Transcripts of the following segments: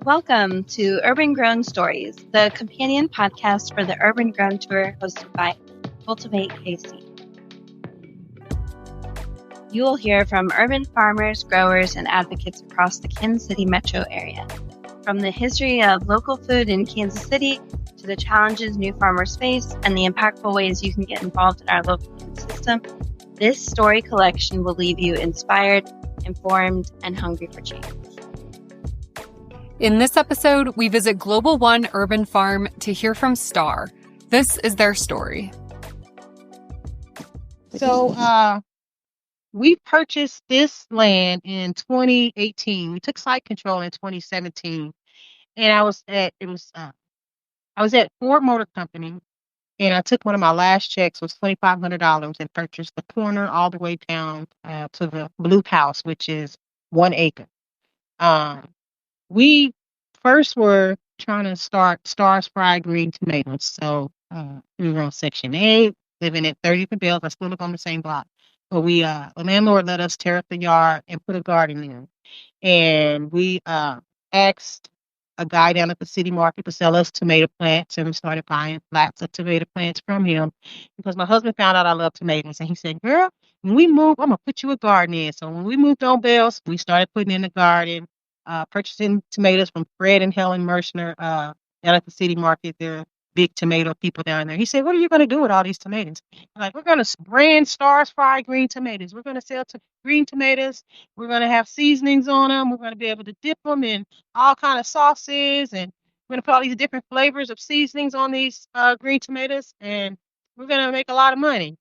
Welcome to Urban Grown Stories, the companion podcast for the Urban Grown Tour hosted by Cultivate KC. You will hear from urban farmers, growers, and advocates across the Kansas City metro area. From the history of local food in Kansas City to the challenges new farmers face and the impactful ways you can get involved in our local food system, this story collection will leave you inspired, informed, and hungry for change. In this episode, we visit Global One Urban Farm to hear from Star. This is their story. So we purchased this land in 2018. We took site control in 2017, and I was at Ford Motor Company, and I took one of my last checks, was $2,500, and purchased the corner all the way down to the blue house, which is 1 acre. We first were trying to start Stars Fried Green Tomatoes. So we were on Section 8, living at 30 for Bills. I still live on the same block. But the landlord let us tear up the yard and put a garden in. And we asked a guy down at the city market to sell us tomato plants, and we started buying lots of tomato plants from him because my husband found out I love tomatoes, and he said, "Girl, when we move, I'm gonna put you a garden in." So when we moved on Bells, we started putting in the garden, purchasing tomatoes from Fred and Helen Mershner down at the city market. They're big tomato people down there. He said, "What are you going to do with all these tomatoes?" I'm like, "We're going to brand Stars Fried Green Tomatoes. We're going to sell green tomatoes. We're going to have seasonings on them. We're going to be able to dip them in all kind of sauces, and we're going to put all these different flavors of seasonings on these green tomatoes, and we're going to make a lot of money."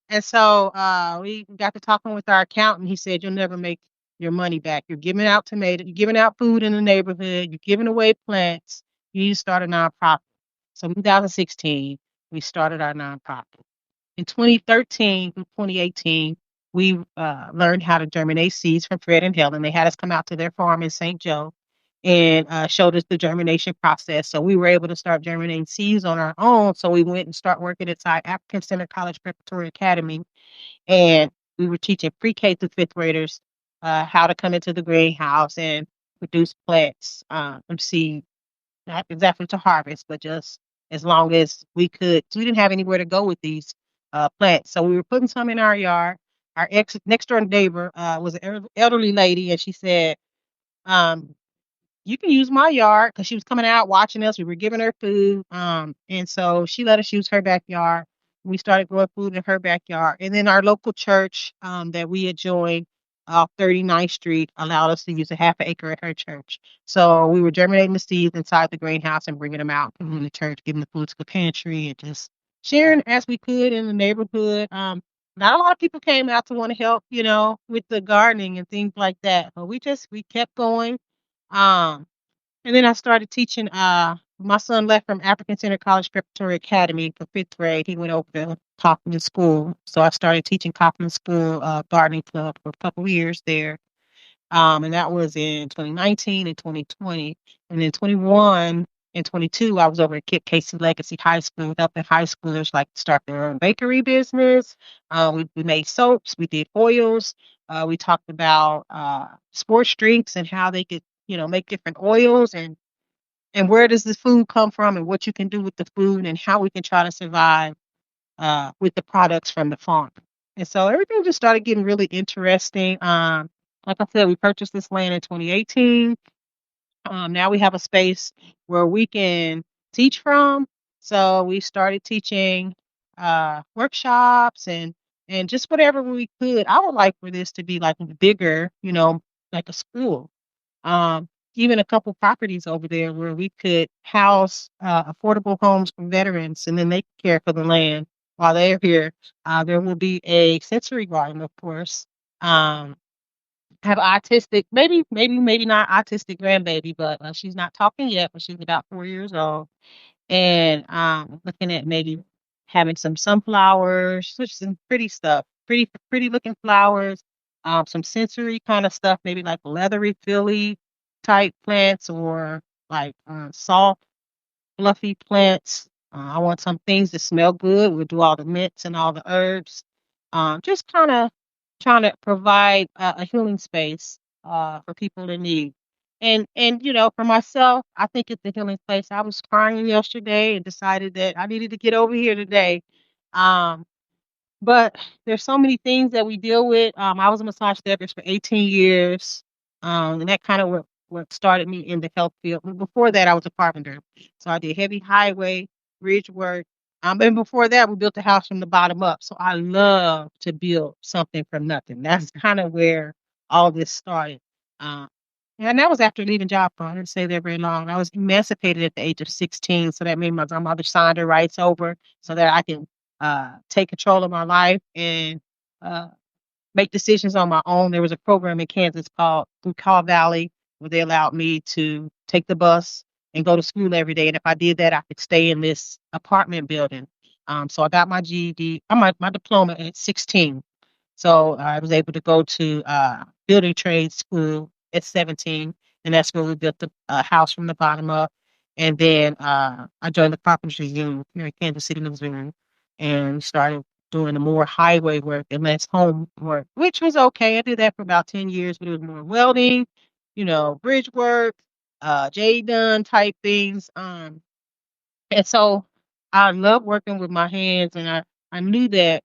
And so we got to talking with our accountant. He said, "You'll never make your money back. You're giving out tomatoes. You're giving out food in the neighborhood. You're giving away plants. You need to start a nonprofit." So in 2016, we started our nonprofit. In 2013 through 2018, we learned how to germinate seeds from Fred and Helen. They had us come out to their farm in St. Joe and showed us the germination process. So we were able to start germinating seeds on our own. So we went and started working inside African Center College Preparatory Academy. And we were teaching pre-K through fifth graders how to come into the greenhouse and produce plants from seed, not exactly to harvest, but just as long as we could. So we didn't have anywhere to go with these plants. So we were putting some in our yard. Our next door neighbor was an elderly lady, and she said, "You can use my yard," because she was coming out watching us. We were giving her food. And so she let us use her backyard. We started growing food in her backyard. And then our local church that we had joined off 39th Street allowed us to use a half an acre at her church. So we were germinating the seeds inside the greenhouse and bringing them out in the church, giving the food to the pantry, and just sharing as we could in the neighborhood. Not a lot of people came out to want to help, with the gardening and things like that. But we kept going. Um, and then I started teaching. My son left from African Center College Preparatory Academy for fifth grade. He went over to Kaufman School. So I started teaching Kaufman School gardening club for a couple of years there. And that was in 2019 and 2020. And then 21 and 22, I was over at Kip Casey Legacy High School, helping high schoolers like start their own bakery business. We made soaps. We did oils. We talked about sports drinks and how they could, make different oils, and where does the food come from, and what you can do with the food, and how we can try to survive with the products from the farm. And so everything just started getting really interesting. Like I said, we purchased this land in 2018. Now we have a space where we can teach from. So we started teaching workshops and just whatever we could. I would like for this to be like bigger, like a school. Even a couple properties over there where we could house affordable homes for veterans, and then they care for the land while they're here. There will be a sensory garden, of course. Have autistic, maybe not autistic grandbaby, but she's not talking yet, but she's about 4 years old. And looking at maybe having some sunflowers, which some pretty stuff, pretty looking flowers, some sensory kind of stuff, maybe like leathery, filly type plants, or like soft, fluffy plants. I want some things that smell good. We'll do all the mints and all the herbs. Just kind of trying to provide a healing space for people in need. And for myself, I think it's a healing place. I was crying yesterday and decided that I needed to get over here today. Um, but there's so many things that we deal with. I was a massage therapist for 18 years, and that kind of what started me in the health field. But before that, I was a carpenter, so I did heavy highway, bridge work. And before that, we built a house from the bottom up. So I love to build something from nothing. That's kind of where all this started. Uh, and that was after leaving job. I didn't stay there very long. I was emancipated at the age of 16, so that made my grandmother signed her rights over so that I can take control of my life and uh, make decisions on my own. There was a program in Kansas called through Cal Valley where they allowed me to take the bus and go to school every day. And if I did that, I could stay in this apartment building. So I got my GED, my diploma at 16. So I was able to go to building trade school at 17, and that's where we built the house from the bottom up. And then I joined the carpentry union here in Kansas City, Missouri, and started doing the more highway work and less home work, which was okay. I did that for about 10 years, but it was more welding, bridge work, J done type things. And so I love working with my hands, and I knew that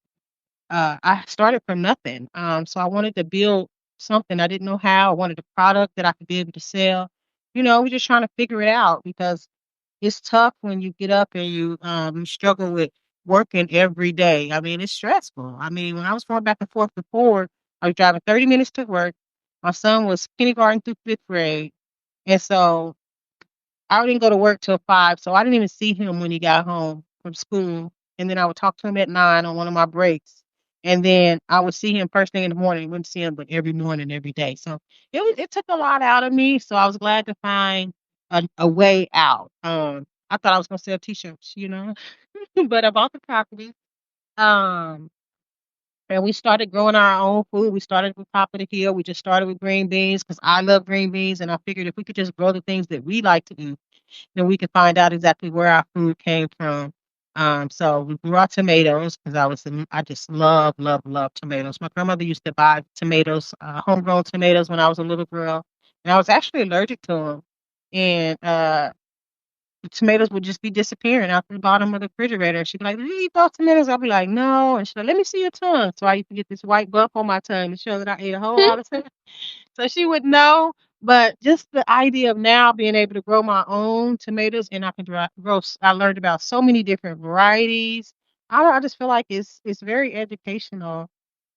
I started from nothing. So I wanted to build something. I didn't know how. I wanted a product that I could be able to sell. We're just trying to figure it out because it's tough when you get up and you struggle with working every day. I mean, it's stressful. I mean, when I was going back and forth before, I was driving 30 minutes to work. My son was kindergarten through fifth grade. And so I didn't go to work till 5, so I didn't even see him when he got home from school. And then I would talk to him at 9 on one of my breaks. And then I would see him first thing in the morning. Wouldn't see him, but every morning, every day. So it took a lot out of me. So I was glad to find a way out. I thought I was gonna sell T-shirts, but I bought the property. Um, and we started growing our own food. We started with top of the hill. We just started with green beans because I love green beans, and I figured if we could just grow the things that we like to eat, then we could find out exactly where our food came from. So we grew our tomatoes because I just love, love, love tomatoes. My grandmother used to buy tomatoes, homegrown tomatoes when I was a little girl, and I was actually allergic to them. And the tomatoes would just be disappearing out the bottom of the refrigerator. She'd be like, "Did you eat those tomatoes?" I'll be like, "No." And she's like, "Let me see your tongue." So I used to get this white bump on my tongue to show that I ate a whole lot of tomatoes. So she would know, but just the idea of now being able to grow my own tomatoes and I can grow. I learned about so many different varieties. I just feel like it's very educational,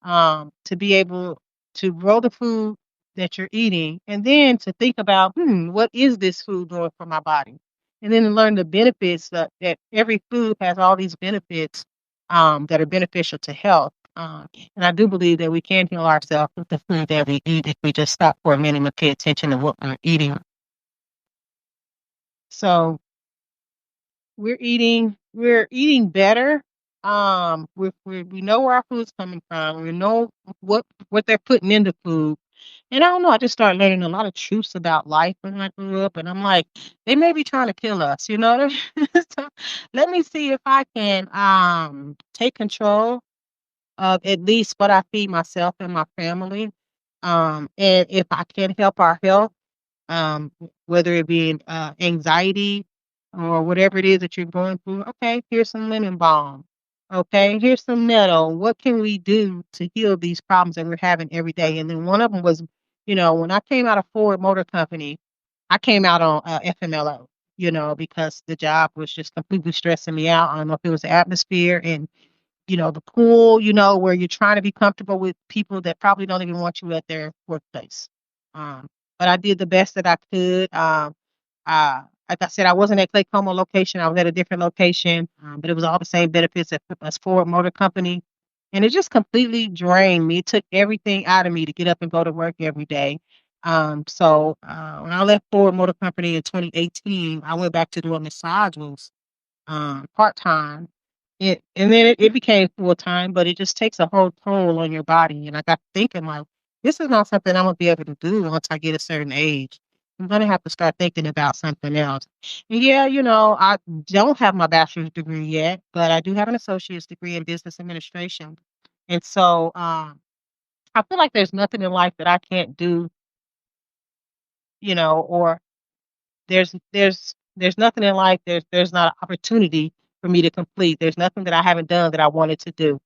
to be able to grow the food that you're eating, and then to think about, what is this food doing for my body, and then to learn the benefits that every food has all these benefits, that are beneficial to health. And I do believe that we can heal ourselves with the food that we eat if we just stop for a minute and pay attention to what we're eating. So we're eating better. We know where our food's coming from. We know what they're putting in the food. And I don't know, I just started learning a lot of truths about life when I grew up. And I'm like, they may be trying to kill us, you know what I mean? So let me see if I can take control of at least what I feed myself and my family. And if I can help our health, whether it be anxiety or whatever it is that you're going through. Okay, here's some lemon balm. Okay, here's some nettle. What can we do to heal these problems that we're having every day? And then one of them was, when I came out of Ford Motor Company, I came out on FMLO, because the job was just completely stressing me out. I don't know if it was the atmosphere and the pool, where you're trying to be comfortable with people that probably don't even want you at their workplace. Um, but I did the best that I could. Like I said, I wasn't at Clay Como location. I was at a different location, but it was all the same benefits as Ford Motor Company. And it just completely drained me. It took everything out of me to get up and go to work every day. So when I left Ford Motor Company in 2018, I went back to doing massages part time. And then it became full time, but it just takes a whole toll on your body. And I got thinking like, this is not something I'm gonna be able to do once I get a certain age. I'm gonna have to start thinking about something else. And yeah, I don't have my bachelor's degree yet, but I do have an associate's degree in business administration. And so I feel like there's nothing in life that I can't do or there's nothing in life. There's not an opportunity for me to complete. There's nothing that I haven't done that I wanted to do.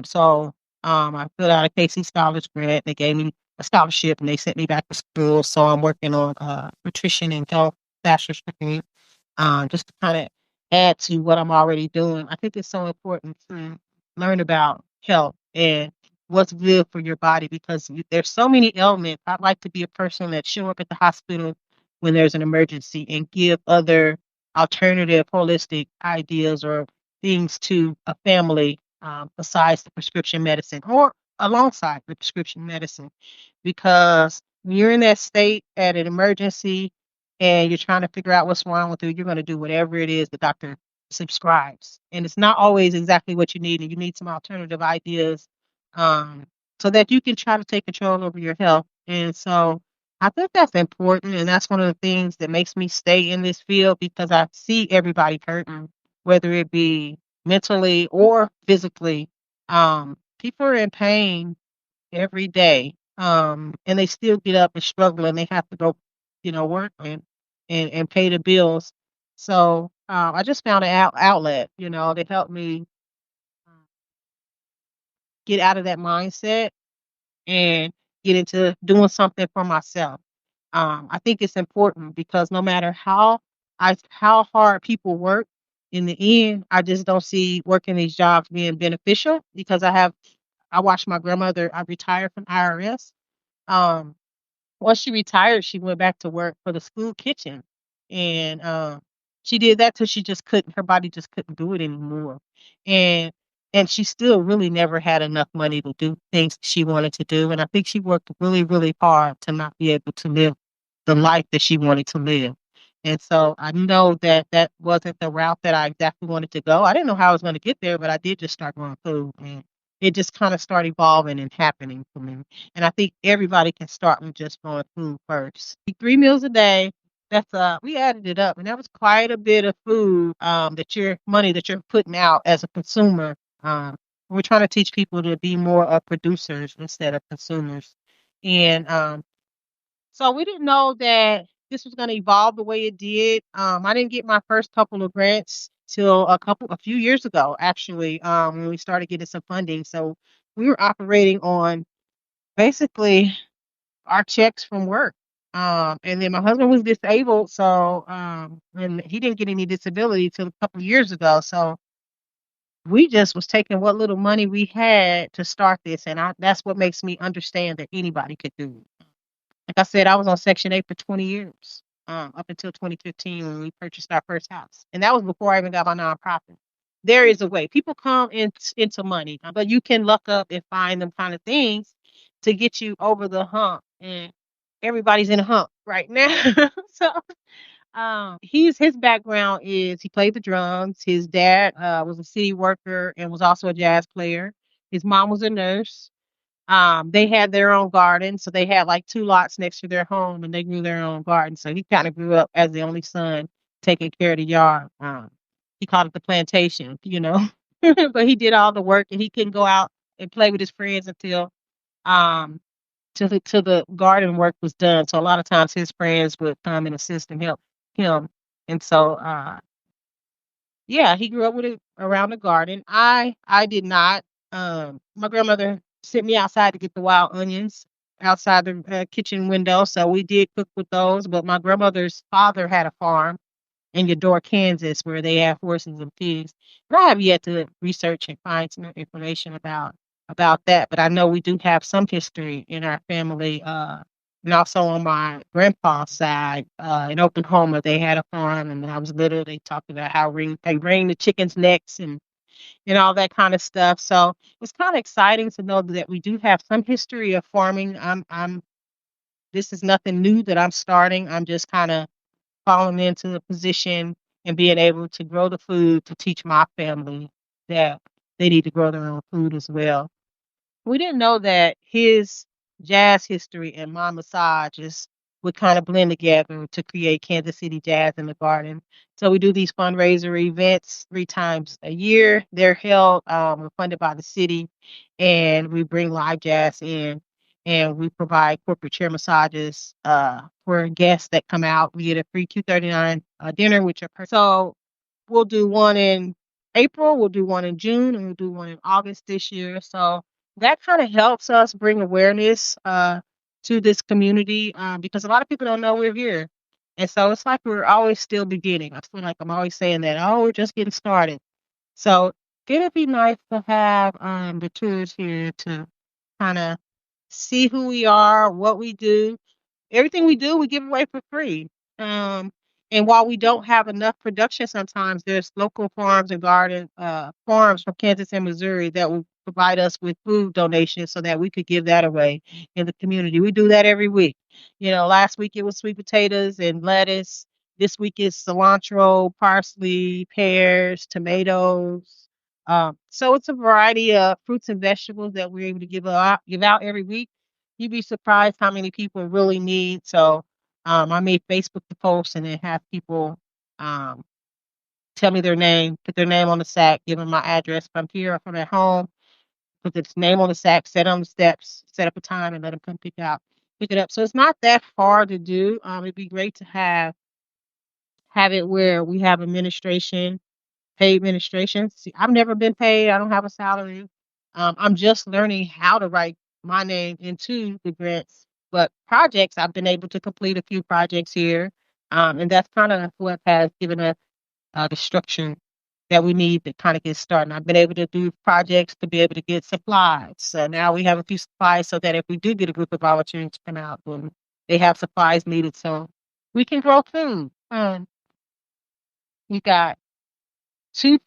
So I filled out a KC Scholars Grant. They gave me a scholarship and they sent me back to school. So I'm working on nutrition and health bachelor's degree, just to kind of add to what I'm already doing. I think it's so important to learn about health and what's good for your body because there's so many ailments. I'd like to be a person that show up at the hospital when there's an emergency and give other alternative holistic ideas or things to a family besides the prescription medicine or alongside the prescription medicine. Because when you're in that state at an emergency and you're trying to figure out what's wrong with you, you're going to do whatever it is the doctor subscribes. And it's not always exactly what you need. And you need some alternative ideas um, so that you can try to take control over your health. And so I think that's important. And that's one of the things that makes me stay in this field because I see everybody hurting, whether it be mentally or physically. People are in pain every day. And they still get up and struggle and they have to go, work and pay the bills. So I just found an outlet, to help me um, get out of that mindset and get into doing something for myself. I think it's important because no matter how hard people work, in the end, I just don't see working these jobs being beneficial because I watched my grandmother. I retired from IRS. Um, Once she retired, she went back to work for the school kitchen, and she did that till she just couldn't. Her body just couldn't do it anymore, and she still really never had enough money to do things she wanted to do. And I think she worked really, really hard to not be able to live the life that she wanted to live. And so I know that that wasn't the route that I exactly wanted to go. I didn't know how I was going to get there, but I did just start growing food, and it just kind of started evolving and happening for me. And I think everybody can start with just growing food first. Eat 3 meals a day. That's we added it up, and that was quite a bit of food that your money that you're putting out as a consumer. We're trying to teach people to be more producers instead of consumers, and so we didn't know that this was going to evolve the way it did. I didn't get my first couple of grants till a few years ago, actually, when we started getting some funding. So we were operating on basically our checks from work. And then my husband was disabled, so and he didn't get any disability till a couple of years ago. So we just was taking what little money we had to start this, and that's what makes me understand that anybody could do it. Like I said, I was on Section 8 for 20 years, up until 2015 when we purchased our first house. And that was before I even got my nonprofit. There is a way. People come into money, but you can look up and find them kind of things to get you over the hump. And everybody's in a hump right now. So his background is he played the drums. His dad was a city worker and was also a jazz player. His mom was a nurse. They had their own garden, so they had like 2 lots next to their home, and they grew their own garden. So he kind of grew up as the only son, taking care of the yard. He called it the plantation. But he did all the work, and he couldn't go out and play with his friends until um till the garden work was done. So a lot of times his friends would come and assist and help him. And so yeah, he grew up with it around the garden. I did not. My grandmother sent me outside to get the wild onions outside the kitchen window, so we did cook with those. But my grandmother's father had a farm in Eudora, Kansas, where they have horses and pigs. But I have yet to research and find some information about that. But I know we do have some history in our family. And also on my grandpa's side, in Oklahoma, they had a farm, and when I was little, they talked about how they wring the chickens' necks and all that kind of stuff. So it's kind of exciting to know that we do have some history of farming. This is nothing new that I'm starting. I'm just kind of falling into the position and being able to grow the food to teach my family that they need to grow their own food as well. We didn't know that his jazz history and my massages would kind of blend together to create Kansas City Jazz in the Garden. So we do these fundraiser events 3 times a year. They're held, we're funded by the city, and we bring live jazz in. and we provide corporate chair massages for guests that come out. We get a free $239 dinner, which are so we'll do one in April, we'll do one in June, and we'll do one in August this year. So that kind of helps us bring awareness to this community because a lot of people don't know we're here. And so it's like we're always still beginning. I feel like I'm always saying that, oh, we're just getting started. So it'd be nice to have the tours here to kind of see who we are, what we do. Everything we do, we give away for free. Um, and while we don't have enough production sometimes, there's local farms and garden farms from Kansas and Missouri that will provide us with food donations so that we could give that away in the community. We do that every week. Last week it was sweet potatoes and lettuce. This week is cilantro, parsley, pears, tomatoes. So it's a variety of fruits and vegetables that we're able to give out every week. You'd be surprised how many people really need. So I made Facebook the post and then have people um, tell me their name, put their name on the sack, give them my address. If I'm here, if I'm at home, put the name on the sack, set on the steps, set up a time, and let them come pick it up. So it's not that hard to do. It'd be great to have it where we have administration, paid administration. See, I've never been paid. I don't have a salary. I'm just learning how to write my name into the grants. But projects, I've been able to complete a few projects here. And that's kind of what has given us the structure that we need to kind of get started. And I've been able to do projects to be able to get supplies. So now we have a few supplies so that if we do get a group of volunteers to come out, then they have supplies needed so we can grow food. We got two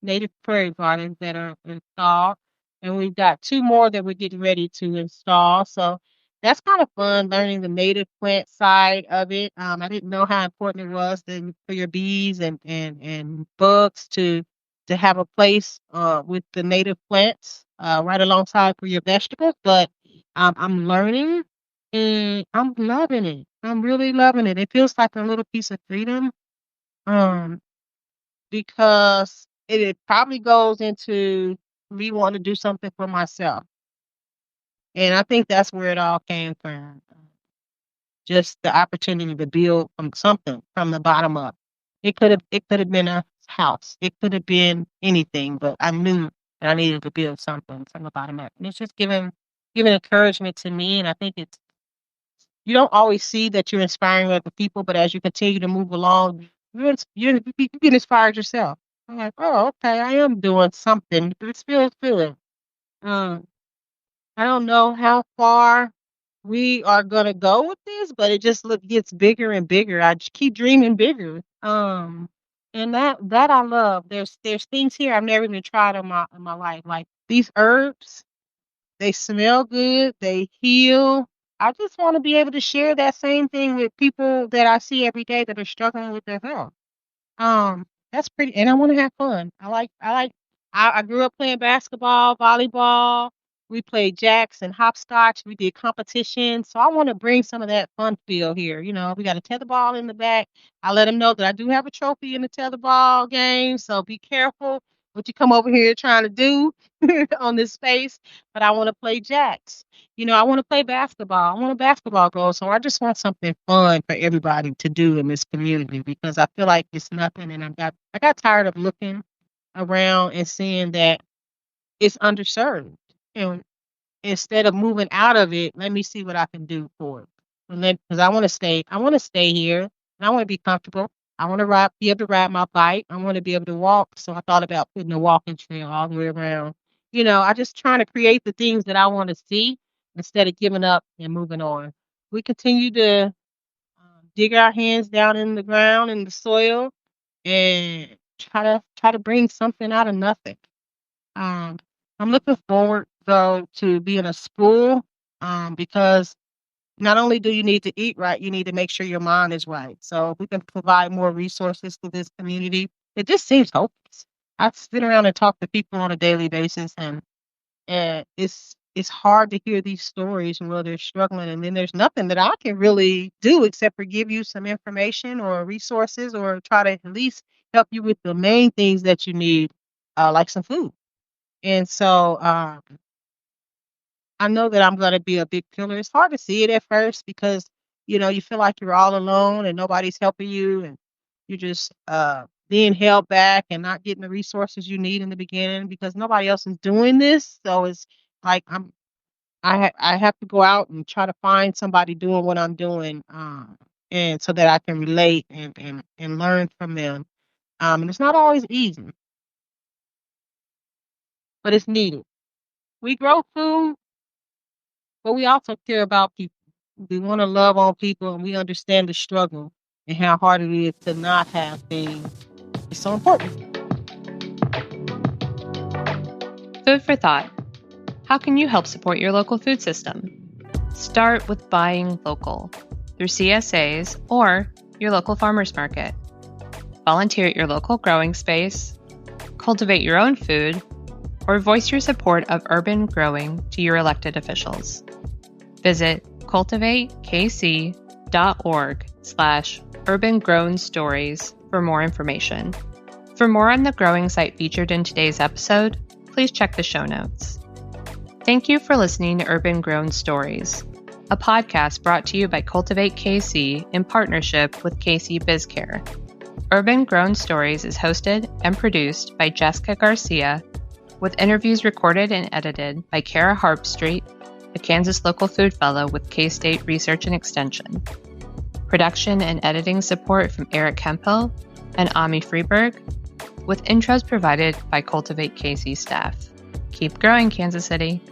native prairie gardens that are installed, and we've got two more that we're getting ready to install. So that's kind of fun learning the native plant side of it. I didn't know how important it was for your bees and bugs to have a place with the native plants right alongside for your vegetables. But I'm learning and I'm loving it. I'm really loving it. It feels like a little piece of freedom. Um, because it probably goes into me wanting to do something for myself. And I think that's where it all came from. Just the opportunity to build from something from the bottom up. It could have been a house. It could have been anything, but I knew that I needed to build something from the bottom up. And it's just giving encouragement to me. And I think you don't always see that you're inspiring other people, but as you continue to move along, you get inspired yourself. I'm like, oh, okay, I am doing something. It feels good. Um, I don't know how far we are gonna go with this, but it just gets bigger and bigger. I just keep dreaming bigger. And that I love. There's things here I've never even tried in my life, like these herbs. They smell good, they heal. I just want to be able to share that same thing with people that I see every day that are struggling with their health. Um, that's pretty, and I want to have fun. I grew up playing basketball, volleyball. We played jacks and hopscotch. We did competition. So I want to bring some of that fun feel here. We got a tetherball in the back. I let them know that I do have a trophy in the tetherball game. So be careful what you come over here trying to do on this space. But I want to play jacks. I want to play basketball. I want a basketball goal. So I just want something fun for everybody to do in this community because I feel like it's nothing. And I got tired of looking around and seeing that it's underserved. And instead of moving out of it, let me see what I can do for it. Because I want to stay here and I want to be comfortable. I want to be able to ride my bike. I want to be able to walk. So I thought about putting a walking trail all the way around. I just trying to create the things that I want to see instead of giving up and moving on. We continue to dig our hands down in the ground in the soil and try to bring something out of nothing. Um, I'm looking forward though to being a school because not only do you need to eat right, you need to make sure your mind is right. So if we can provide more resources to this community, it just seems hopeless. I sit around and talk to people on a daily basis, and it's hard to hear these stories where they're struggling, and then there's nothing that I can really do except for give you some information or resources or try to at least help you with the main things that you need, like some food. And so I know that I'm going to be a big pillar. It's hard to see it at first because, you feel like you're all alone and nobody's helping you, and you're just being held back and not getting the resources you need in the beginning because nobody else is doing this. So it's like I have to go out and try to find somebody doing what I'm doing, and so that I can relate and learn from them. And it's not always easy, but it's needed. We grow food, but we also care about people. We want to love on people, and we understand the struggle and how hard it is to not have things. It's so important. Food for thought. How can you help support your local food system? Start with buying local through CSAs or your local farmers market. Volunteer at your local growing space, cultivate your own food, or voice your support of urban growing to your elected officials. Visit cultivatekc.org/urban-grown-stories for more information. For more on the growing site featured in today's episode, please check the show notes. Thank you for listening to Urban Grown Stories, a podcast brought to you by Cultivate KC in partnership with KC BizCare. Urban Grown Stories is hosted and produced by Jessica Garcia, with interviews recorded and edited by Kara Harpstreet, a Kansas Local Food Fellow with K-State Research and Extension. Production and editing support from Eric Hempel and Ami Freeberg, with intros provided by Cultivate KC staff. Keep growing, Kansas City.